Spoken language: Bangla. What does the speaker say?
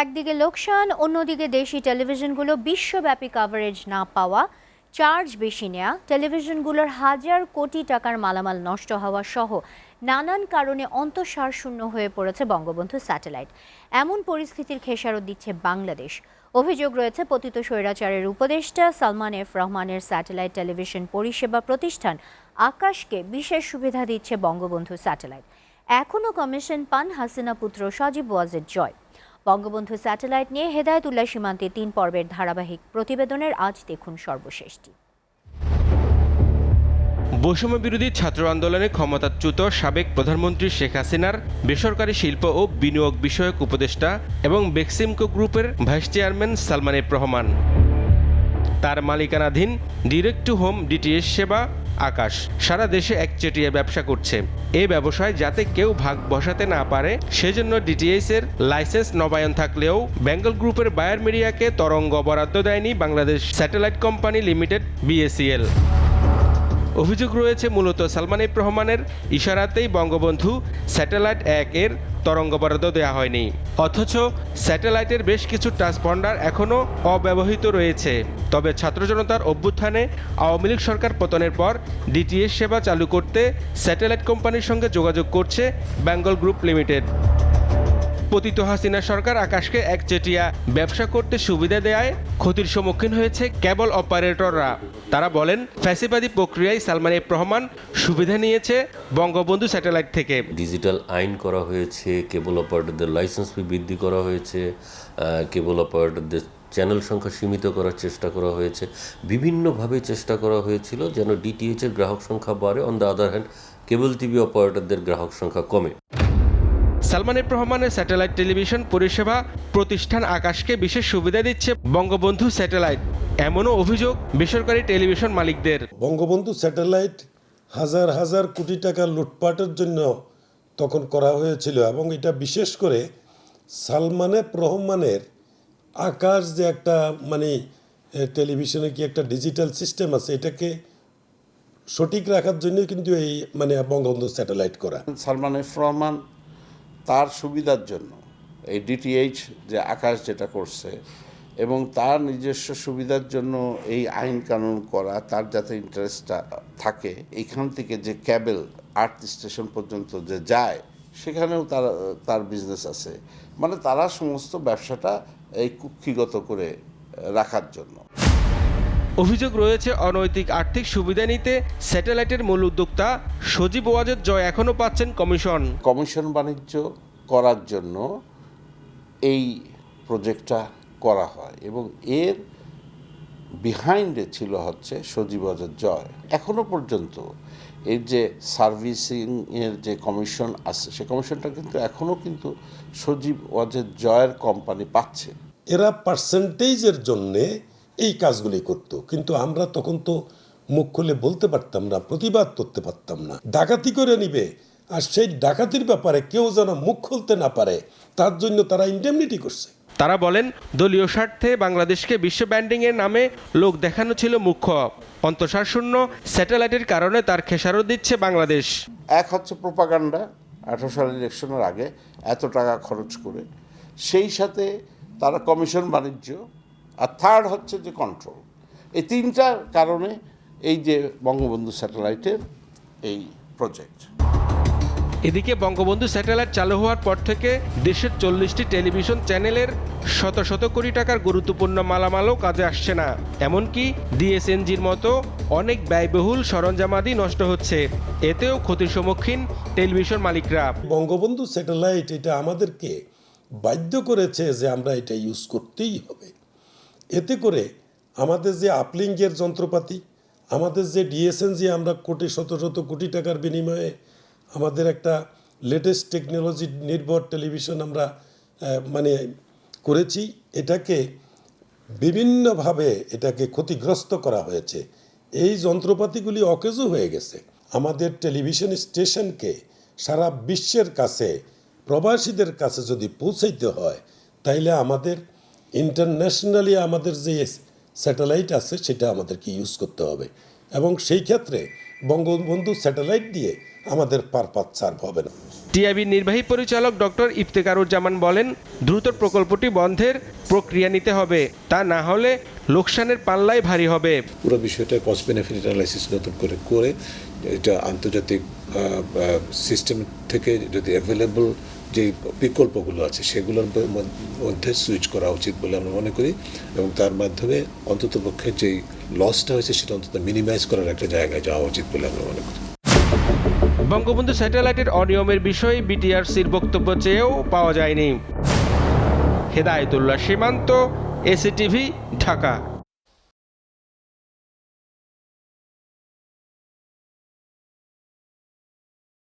একদিকে লোকসান, অন্যদিকে দেশি টেলিভিশনগুলো বিশ্বব্যাপী কভারেজ না পাওয়া, চার্জ বেশি নেয়া, টেলিভিশনগুলোর হাজার কোটি টাকার মালামাল নষ্ট হওয়া সহ নানান কারণে অন্তঃসারশূন্য হয়ে পড়েছে বঙ্গবন্ধু স্যাটেলাইট। এমন পরিস্থিতির খেসারত দিচ্ছে বাংলাদেশ। অভিযোগ রয়েছে পতিত স্বৈরাচারের উপদেষ্টা সালমান এফ রহমানের স্যাটেলাইট টেলিভিশন পরিষেবা প্রতিষ্ঠান আকাশকে বিশেষ সুবিধা দিচ্ছে বঙ্গবন্ধু স্যাটেলাইট। এখনও কমিশন পান হাসিনা পুত্র সজীব ওয়াজেদ জয়। বঙ্গবন্ধু স্যাটেলাইট নিয়ে হেদায়েতুল্লাহ সীমান্তে ৩ পর্বের ধারাবাহিক প্রতিবেদনের আজ দেখুন সর্বশেষটি। বৈষম্য বিরোধী ছাত্র আন্দোলনে ক্ষমতাচ্যুত সাবেক প্রধানমন্ত্রী শেখ হাসিনার বেসরকারি শিল্প ও বিনিয়োগ বিষয়ক উপদেষ্টা এবং বেক্সিমকো গ্রুপের vice chairman Salman F Rahman. তার মালিকানাধীন ডিরেক্ট টু হোম ডিটিএইচ সেবা আকাশ সারা দেশে একচেটিয়া ব্যবসা করছে। এই ব্যবসায় যাতে কেউ ভাগ বসাতে না পারে সেজন্য ডিটিএইচ এর লাইসেন্স নবায়ন থাকলেও বেঙ্গল গ্রুপের বায়ার মিডিয়াকে তরঙ্গ বরাদ্দ দেয়নি Bangladesh satellite company limited BACL। অভিযোগ রয়েছে মূলত সালমান এফ রহমানের ইশারাতেই বঙ্গবন্ধু স্যাটেলাইট 1 এর তরঙ্গ বরাদ্দ দেওয়া হয়নি, অথচ স্যাটেলাইটের বেশ কিছু ট্রান্সপন্ডার এখনও অব্যবহৃত রয়েছে। তবে ছাত্র জনতার অভ্যুত্থানে আওয়ামী লীগ সরকার পতনের পর ডিটিএইচ সেবা চালু করতে স্যাটেলাইট কোম্পানির সঙ্গে যোগাযোগ করছে বেঙ্গল গ্রুপ লিমিটেড। পতিত হাসিনা সরকার আকাশকে একচেটিয়া ব্যবসা করতে সুবিধা দেয়ায় ক্ষতির সম্মুখীন হয়েছে কেবল অপারেটররা। তারা বলেন, ফ্যাসিবাদী প্রক্রিয়ায় সালমান এফ রহমান সুবিধা নিয়েছে বঙ্গবন্ধু স্যাটেলাইট থেকে। ডিজিটাল আইন করা হয়েছে, কেবল অপারেটরদের লাইসেন্স ফি বৃদ্ধি করা হয়েছে, কেবল অপারেটরদের চ্যানেল সংখ্যা সীমিত করার চেষ্টা করা হয়েছে, বিভিন্নভাবে চেষ্টা করা হয়েছিল যেন ডিটিএইচ এর গ্রাহক সংখ্যা বাড়ে, on the other hand cable TV অপারেটরদের গ্রাহক সংখ্যা কমে। সালমান এফ রহমানের স্যাটেলাইট টেলিভিশন পরিষেবা প্রতিষ্ঠান আকাশকে বিশেষ সুবিধা দিচ্ছে বঙ্গবন্ধু স্যাটেলাইট, এমনও অভিযোগ বেসরকারি টেলিভিশন মালিকদের। বঙ্গবন্ধু স্যাটেলাইট হাজার হাজার কোটি টাকা লুটপাটের জন্য তখন করা হয়েছিল, এবং এটা বিশেষ করে সালমান এফ রহমানের আকাশ যে একটা টেলিভিশনে কি একটা ডিজিটাল সিস্টেম আছে, এটাকে সঠিক রাখার জন্য কিন্তু এই বঙ্গবন্ধু স্যাটেলাইট করা। সালমান এফ রহমান তার সুবিধার জন্য এই ডিটিএইচ যে আকাশ যেটা করছে এবং তার নিজস্ব সুবিধার জন্য এই আইন কানুন করা, তার যাতে ইন্টারেস্টটা থাকে, এইখান থেকে যে ক্যাবেল আর্থ স্টেশন পর্যন্ত যে যায় সেখানেও তার বিজনেস আছে, তারা সমস্ত ব্যবসাটা এই কুক্ষিগত করে রাখার জন্য। অভিযোগ রয়েছে অনৈতিক আর্থিক সুবিধা নিতে স্যাটেলাইটের মূল উদ্যোক্তা সজীব ওয়াজেদ জয় এখনও পাচ্ছেন কমিশন বাণিজ্য করার জন্য এই প্রজেক্টটা করা হয় এবং এর বিহাইন্ডে ছিল হচ্ছে সজীব ওয়াজেদ জয়। এখনো পর্যন্ত এর যে সার্ভিসিং এর যে কমিশন আছে সে কমিশনটা কিন্তু এখনো সজীব ওয়াজেদ জয়ের কোম্পানি পাচ্ছে। এরা পার্সেন্টেজের জন্যে এই কাজগুলি করতো, কিন্তু আমরা তখন তো মুখ খুলে বলতে পারতাম না, প্রতিবাদ করতে পারতাম না। ডাকাতি করে নিবে, আর সেই ডাকাতির ব্যাপারে কেউ যেন মুখ খুলতে না পারে তার জন্য তারা ইন্ডেমনিটি করছে। তারা বলেন, দলীয় স্বার্থে বাংলাদেশকে বিশ্ব ব্র্যান্ডিং এর নামে লোক দেখানো ছিল মুখ্য। অন্তঃসারশূন্য স্যাটেলাইটের কারণে তার খেসারত দিচ্ছে বাংলাদেশ। এক হচ্ছে প্রোপাগান্ডা, 18 সালের ইলেকশনের আগে এত টাকা খরচ করে, সেই সাথে তারা কমিশন বাণিজ্য, আর থার্ড হচ্ছে যে কন্ট্রোল। এই তিনটার কারণে এই যে বঙ্গবন্ধু স্যাটেলাইটের এই প্রজেক্ট। এদিকে বঙ্গবন্ধু স্যাটেলাইট চালু হওয়ার পর থেকে দেশের 40টি টেলিভিশন চ্যানেলের শত শত কোটি টাকার গুরুত্বপূর্ণ মালামালও কাজে আসছে না। এমনকি DSNG'র মতো অনেক ব্যয়বহুল সরঞ্জামাদি নষ্ট হচ্ছে। এতেও ক্ষতির সম্মুখীন টেলিভিশন মালিকরা। বঙ্গবন্ধু স্যাটেলাইট এটা আমাদেরকে বাধ্য করেছে যে আমরা এটা ইউজ করতেই হবে। এতে করে আমাদের যে আপলিঙ্কের যন্ত্রপাতি, আমাদের যে DSNG, আমরা শত শত কোটি টাকার বিনিময়ে আমাদের একটা লেটেস্ট টেকনোলজি নির্ভর টেলিভিশন আমরা করেছি, এটাকে বিভিন্নভাবে এটাকে ক্ষতিগ্রস্ত করা হয়েছে। এই যন্ত্রপাতিগুলি অকেজো হয়ে গেছে। আমাদের টেলিভিশন স্টেশনকে সারা বিশ্বের কাছে, প্রবাসীদের কাছে যদি পৌঁছাইতে হয়, তাইলে আমাদের ইন্টারন্যাশনালি আমাদের যে স্যাটেলাইট আছে সেটা আমাদেরকে ইউজ করতে হবে, এবং সেই ক্ষেত্রে বঙ্গবন্ধু স্যাটেলাইট দিয়ে আমাদের পারপাত সার্ভ হবে না। টিআইবির নির্বাহী পরিচালক ডক্টর ইফতেখারুজ্জামান বলেন, দ্রুত প্রকল্পটি বন্ধের প্রক্রিয়া নিতে হবে, তা না হলে লোকসানের পাল্লায় ভারী হবে। পুরো বিষয়টা কস্ট বেনিফিট অ্যানালাইসিস নতুন করে এটা আন্তর্জাতিক সিস্টেম থেকে যদি অ্যাভেলেবল যে বিকল্পগুলো আছে সেগুলোর মধ্যে সুইচ করা উচিত বলে আমরা মনে করি, এবং তার মাধ্যমে অন্ততপক্ষে যেই লসটা হয়েছে সেটা অন্তত মিনিমাইজ করার একটা জায়গায় যাওয়া উচিত বলে আমরা মনে করি। বঙ্গবন্ধু স্যাটেলাইটের অনিয়মের বিষয়ে বিটিআরসির বক্তব্য চেয়েও পাওয়া যায়নি। হেদায়েতুল্লাহ সীমান্ত, এসিটিভি, ঢাকা।